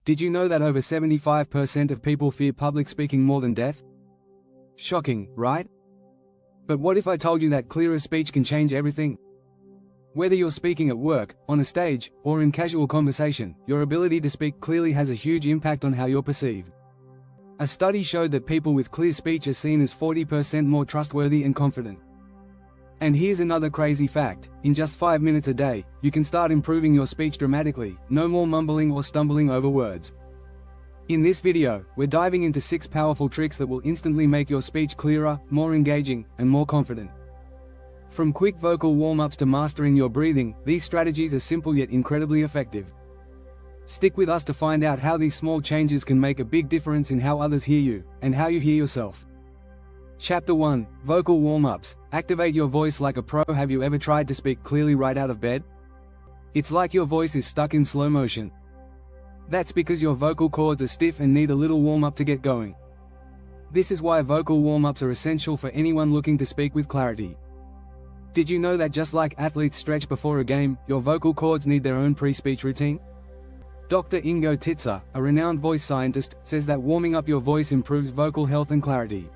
Did you know that over 75% of people fear public speaking more than death? Shocking, right? But what if I told you that clearer speech can change everything? Whether you're speaking at work, on a stage, or in casual conversation, your ability to speak clearly has a huge impact on how you're perceived. A study showed that people with clear speech are seen as 40% more trustworthy and confident. And here's another crazy fact: in just 5 minutes a day, you can start improving your speech dramatically. No more mumbling or stumbling over words. In this video, we're diving into 6 powerful tricks that will instantly make your speech clearer, more engaging, and more confident. From quick vocal warm-ups to mastering your breathing, these strategies are simple yet incredibly effective. Stick with us to find out how these small changes can make a big difference in how others hear you, and how you hear yourself. Chapter 1: Vocal Warm-ups. Activate your voice like a pro. Have you ever tried to speak clearly right out of bed? It's like your voice is stuck in slow motion. That's because your vocal cords are stiff and need a little warm-up to get going. This is why vocal warm-ups are essential for anyone looking to speak with clarity. Did you know that just like athletes stretch before a game, your vocal cords need their own pre-speech routine? Dr. Ingo Titzer, a renowned voice scientist, says that warming up your voice improves vocal health and clarity.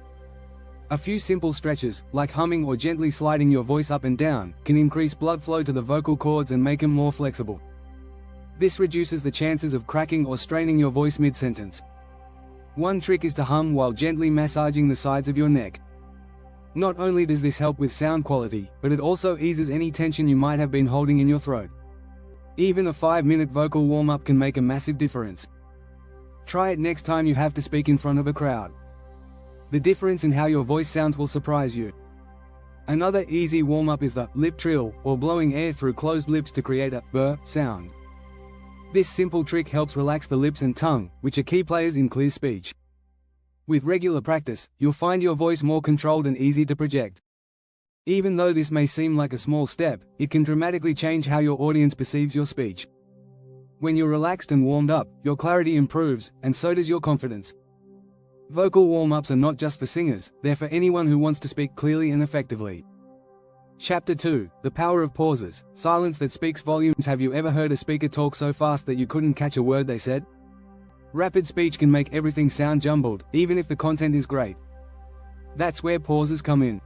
A few simple stretches, like humming or gently sliding your voice up and down, can increase blood flow to the vocal cords and make them more flexible. This reduces the chances of cracking or straining your voice mid-sentence. One trick is to hum while gently massaging the sides of your neck. Not only does this help with sound quality, but it also eases any tension you might have been holding in your throat. Even a 5-minute vocal warm-up can make a massive difference. Try it next time you have to speak in front of a crowd. The difference in how your voice sounds will surprise you. Another easy warm-up is the lip trill, or blowing air through closed lips to create a "burr" sound. This simple trick helps relax the lips and tongue, which are key players in clear speech. With regular practice, you'll find your voice more controlled and easy to project. Even though this may seem like a small step, it can dramatically change how your audience perceives your speech. When you're relaxed and warmed up, your clarity improves, and so does your confidence. Vocal warm-ups are not just for singers, they're for anyone who wants to speak clearly and effectively. Chapter 2: The Power of Pauses. Silence that speaks volumes. Have you ever heard a speaker talk so fast that you couldn't catch a word they said? Rapid speech can make everything sound jumbled, even if the content is great. That's where pauses come in.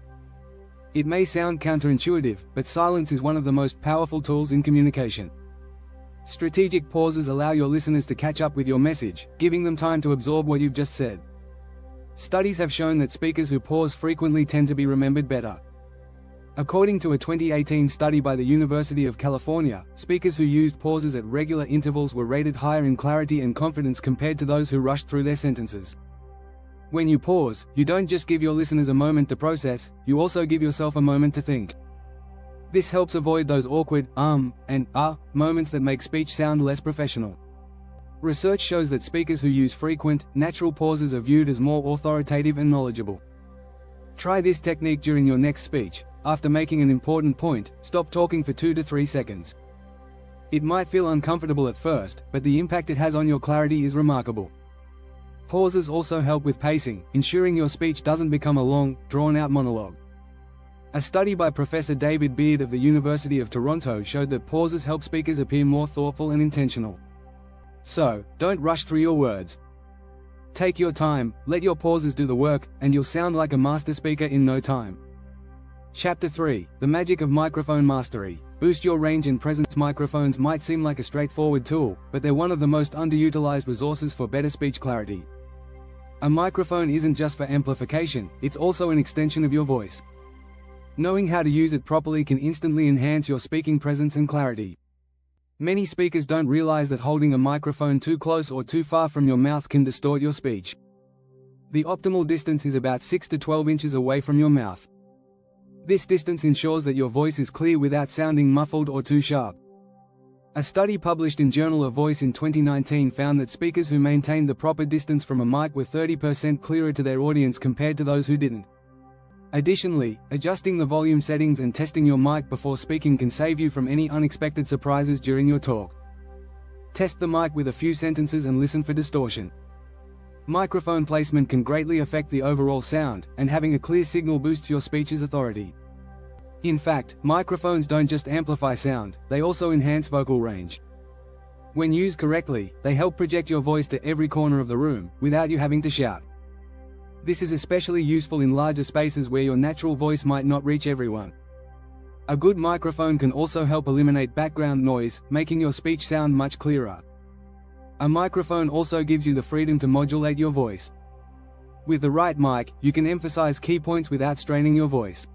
It may sound counterintuitive, but silence is one of the most powerful tools in communication. Strategic pauses allow your listeners to catch up with your message, giving them time to absorb what you've just said. Studies have shown that speakers who pause frequently tend to be remembered better. According to a 2018 study by the University of California, speakers who used pauses at regular intervals were rated higher in clarity and confidence compared to those who rushed through their sentences. When you pause, you don't just give your listeners a moment to process, you also give yourself a moment to think. This helps avoid those awkward and moments that make speech sound less professional. Research shows that speakers who use frequent, natural pauses are viewed as more authoritative and knowledgeable. Try this technique during your next speech. After making an important point, stop talking for 2 to 3 seconds. It might feel uncomfortable at first, but the impact it has on your clarity is remarkable. Pauses also help with pacing, ensuring your speech doesn't become a long, drawn-out monologue. A study by Professor David Beard of the University of Toronto showed that pauses help speakers appear more thoughtful and intentional. So, don't rush through your words. Take your time, let your pauses do the work, and you'll sound like a master speaker in no time. Chapter 3: The Magic of Microphone Mastery. Boost your range and presence. Microphones might seem like a straightforward tool, but they're one of the most underutilized resources for better speech clarity. A microphone isn't just for amplification, it's also an extension of your voice. Knowing how to use it properly can instantly enhance your speaking presence and clarity. Many speakers don't realize that holding a microphone too close or too far from your mouth can distort your speech. The optimal distance is about 6 to 12 inches away from your mouth. This distance ensures that your voice is clear without sounding muffled or too sharp. A study published in Journal of Voice in 2019 found that speakers who maintained the proper distance from a mic were 30% clearer to their audience compared to those who didn't. Additionally, adjusting the volume settings and testing your mic before speaking can save you from any unexpected surprises during your talk. Test the mic with a few sentences and listen for distortion. Microphone placement can greatly affect the overall sound, and having a clear signal boosts your speech's authority. In fact, microphones don't just amplify sound, they also enhance vocal range. When used correctly, they help project your voice to every corner of the room, without you having to shout. This is especially useful in larger spaces where your natural voice might not reach everyone. A good microphone can also help eliminate background noise, making your speech sound much clearer. A microphone also gives you the freedom to modulate your voice. With the right mic, you can emphasize key points without straining your voice.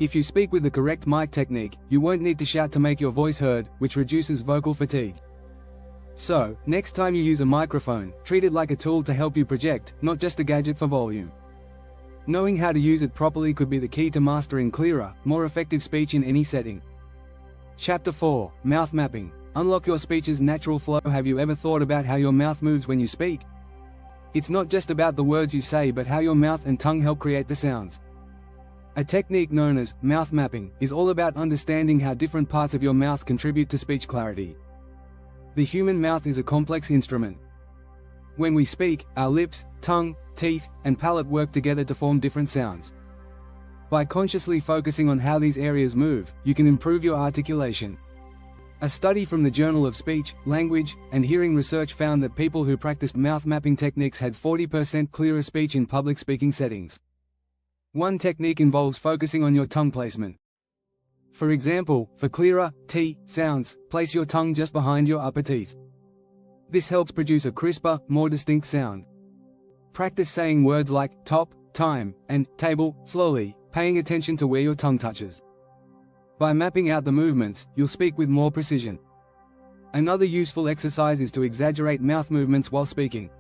If you speak with the correct mic technique, you won't need to shout to make your voice heard, which reduces vocal fatigue. So, next time you use a microphone, treat it like a tool to help you project, not just a gadget for volume. Knowing how to use it properly could be the key to mastering clearer, more effective speech in any setting. Chapter 4: Mouth Mapping. Unlock your speech's natural flow. Have you ever thought about how your mouth moves when you speak? It's not just about the words you say but how your mouth and tongue help create the sounds. A technique known as mouth mapping is all about understanding how different parts of your mouth contribute to speech clarity. The human mouth is a complex instrument. When we speak, our lips, tongue, teeth, and palate work together to form different sounds. By consciously focusing on how these areas move, you can improve your articulation. A study from the Journal of Speech, Language, and Hearing Research found that people who practiced mouth mapping techniques had 40% clearer speech in public speaking settings. One technique involves focusing on your tongue placement. For example, for clearer T sounds, place your tongue just behind your upper teeth. This helps produce a crisper, more distinct sound. Practice saying words like top, time, and table slowly, paying attention to where your tongue touches. By mapping out the movements, you'll speak with more precision. Another useful exercise is to exaggerate mouth movements while speaking.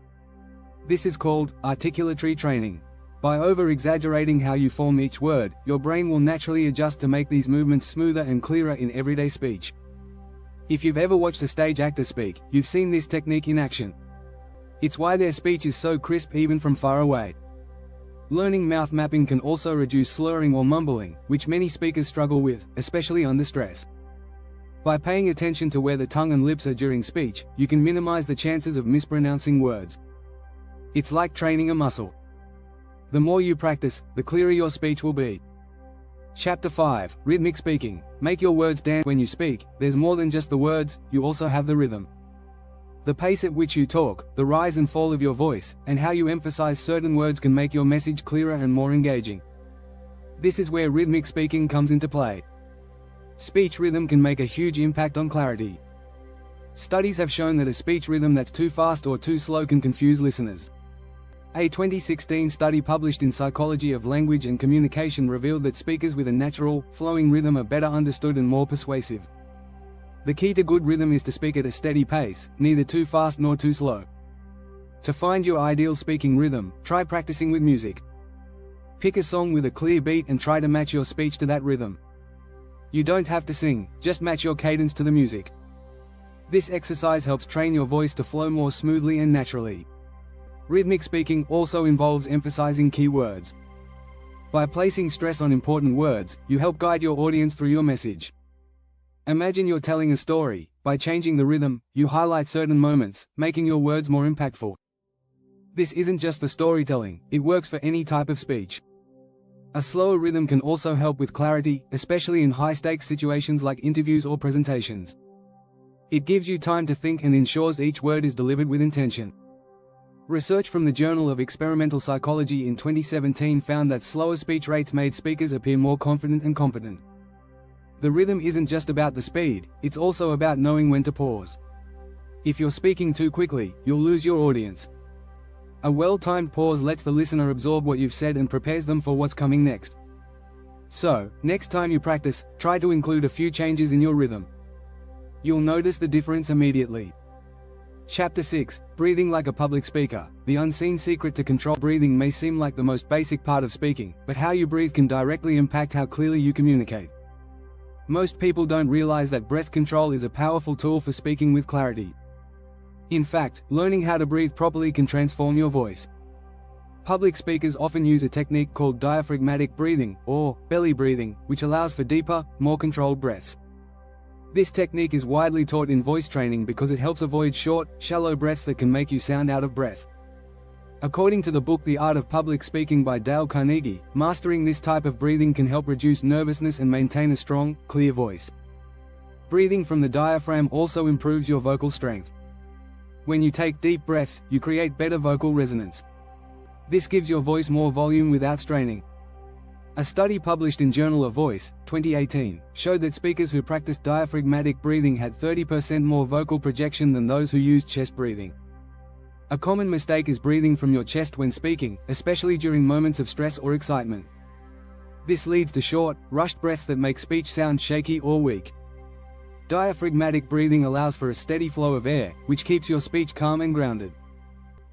This is called articulatory training. By over-exaggerating how you form each word, your brain will naturally adjust to make these movements smoother and clearer in everyday speech. If you've ever watched a stage actor speak, you've seen this technique in action. It's why their speech is so crisp even from far away. Learning mouth mapping can also reduce slurring or mumbling, which many speakers struggle with, especially under stress. By paying attention to where the tongue and lips are during speech, you can minimize the chances of mispronouncing words. It's like training a muscle. The more you practice, the clearer your speech will be. Chapter 5: Rhythmic Speaking. Make your words dance. When you speak, there's more than just the words, you also have the rhythm. The pace at which you talk, the rise and fall of your voice, and how you emphasize certain words can make your message clearer and more engaging. This is where rhythmic speaking comes into play. Speech rhythm can make a huge impact on clarity. Studies have shown that a speech rhythm that's too fast or too slow can confuse listeners. A 2016 study published in Psychology of Language and Communication revealed that speakers with a natural, flowing rhythm are better understood and more persuasive. The key to good rhythm is to speak at a steady pace, neither too fast nor too slow. To find your ideal speaking rhythm, try practicing with music. Pick a song with a clear beat and try to match your speech to that rhythm. You don't have to sing, just match your cadence to the music. This exercise helps train your voice to flow more smoothly and naturally. Rhythmic speaking also involves emphasizing key words. By placing stress on important words, you help guide your audience through your message. Imagine you're telling a story. By changing the rhythm, you highlight certain moments, making your words more impactful. This isn't just for storytelling, it works for any type of speech. A slower rhythm can also help with clarity, especially in high-stakes situations like interviews or presentations. It gives you time to think and ensures each word is delivered with intention. Research from the Journal of Experimental Psychology in 2017 found that slower speech rates made speakers appear more confident and competent. The rhythm isn't just about the speed, it's also about knowing when to pause. If you're speaking too quickly, you'll lose your audience. A well-timed pause lets the listener absorb what you've said and prepares them for what's coming next. So, next time you practice, try to include a few changes in your rhythm. You'll notice the difference immediately. Chapter 6: Breathing like a public speaker. The unseen secret to control breathing may seem like the most basic part of speaking, but how you breathe can directly impact how clearly you communicate. Most people don't realize that breath control is a powerful tool for speaking with clarity. In fact, learning how to breathe properly can transform your voice. Public speakers often use a technique called diaphragmatic breathing, or belly breathing, which allows for deeper, more controlled breaths. This technique is widely taught in voice training because it helps avoid short, shallow breaths that can make you sound out of breath. According to the book The Art of Public Speaking by Dale Carnegie, mastering this type of breathing can help reduce nervousness and maintain a strong, clear voice. Breathing from the diaphragm also improves your vocal strength. When you take deep breaths, you create better vocal resonance. This gives your voice more volume without straining. A study published in Journal of Voice, 2018, showed that speakers who practiced diaphragmatic breathing had 30% more vocal projection than those who used chest breathing. A common mistake is breathing from your chest when speaking, especially during moments of stress or excitement. This leads to short, rushed breaths that make speech sound shaky or weak. Diaphragmatic breathing allows for a steady flow of air, which keeps your speech calm and grounded.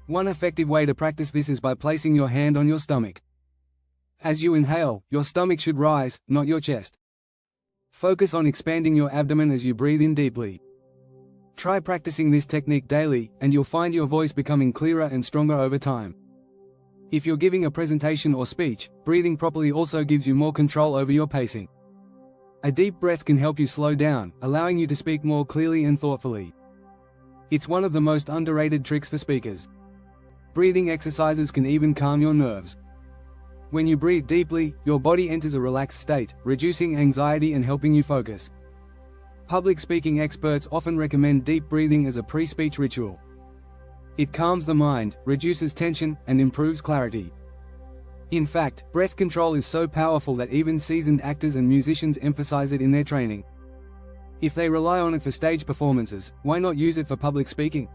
One effective way to practice this is by placing your hand on your stomach. As you inhale, your stomach should rise, not your chest. Focus on expanding your abdomen as you breathe in deeply. Try practicing this technique daily, and you'll find your voice becoming clearer and stronger over time. If you're giving a presentation or speech, breathing properly also gives you more control over your pacing. A deep breath can help you slow down, allowing you to speak more clearly and thoughtfully. It's one of the most underrated tricks for speakers. Breathing exercises can even calm your nerves. When you breathe deeply, your body enters a relaxed state, reducing anxiety and helping you focus. Public speaking experts often recommend deep breathing as a pre-speech ritual. It calms the mind, reduces tension, and improves clarity. In fact, breath control is so powerful that even seasoned actors and musicians emphasize it in their training. If they rely on it for stage performances, why not use it for public speaking?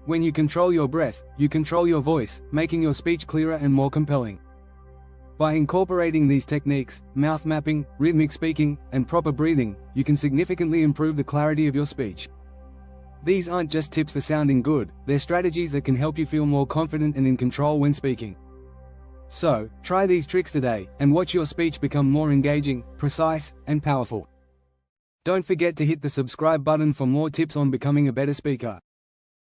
When you control your breath, you control your voice, making your speech clearer and more compelling. By incorporating these techniques, mouth mapping, rhythmic speaking, and proper breathing, you can significantly improve the clarity of your speech. These aren't just tips for sounding good, they're strategies that can help you feel more confident and in control when speaking. So, try these tricks today, and watch your speech become more engaging, precise, and powerful. Don't forget to hit the subscribe button for more tips on becoming a better speaker.